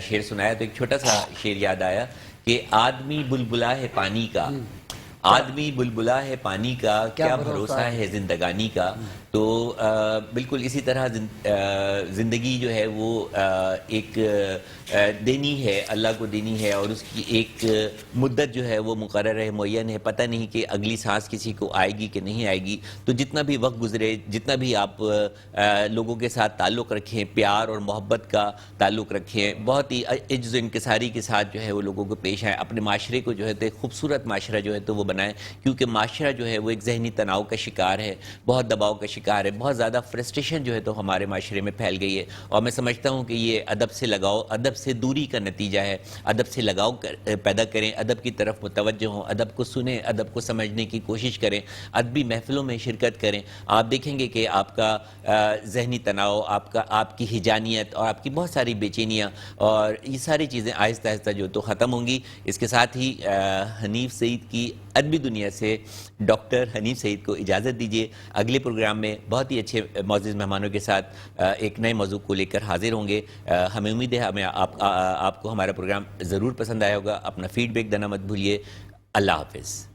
شعر سنایا، تو ایک چھوٹا سا شعر یاد آیا کہ آدمی بلبلا ہے پانی کا، آدمی بلبلا ہے پانی کا، کیا بھروسہ ہے زندگانی کا. تو بالکل اسی طرح زندگی جو ہے وہ ایک دینی ہے، اللہ کو دینی ہے، اور اس کی ایک مدت جو ہے وہ مقرر ہے، معین ہے. پتہ نہیں کہ اگلی سانس کسی کو آئے گی کہ نہیں آئے گی. تو جتنا بھی وقت گزرے، جتنا بھی آپ لوگوں کے ساتھ تعلق رکھیں، پیار اور محبت کا تعلق رکھیں، بہت ہی عجز و انکساری کے ساتھ جو ہے وہ لوگوں کو پیش آئیں، اپنے معاشرے کو جو ہے تو ایک خوبصورت معاشرہ جو ہے تو وہ بنائیں. کیونکہ معاشرہ جو ہے وہ ایک ذہنی تناؤ کا شکار ہے، بہت دباؤ کا شکار ہے، بہت زیادہ فرسٹریشن جو ہے تو ہمارے معاشرے میں پھیل گئی ہے. اور میں سمجھتا ہوں کہ یہ ادب سے لگاؤ، ادب سے دوری کا نتیجہ ہے. ادب سے لگاؤ پیدا کریں، ادب کی طرف متوجہ ہوں، ادب کو سنیں، ادب کو سمجھنے کی کوشش کریں، ادبی محفلوں میں شرکت کریں. آپ دیکھیں گے کہ آپ کا ذہنی تناؤ، آپ کی ہجانیت اور آپ کی بہت ساری بے چینیاں اور یہ ساری چیزیں آہستہ آہستہ جو تو ختم ہوں گی. اس کے ساتھ ہی حنیف سعید کی ادبی دنیا سے ڈاکٹر حنیف سعید کو اجازت دیجیے. اگلے پروگرام میں بہت ہی اچھے معزز مہمانوں کے ساتھ ایک نئے موضوع کو لے کر حاضر ہوں گے. ہمیں امید ہے آپ کو ہمارا پروگرام ضرور پسند آیا ہوگا. اپنا فیڈ بیک دینا مت بھولیے. اللہ حافظ.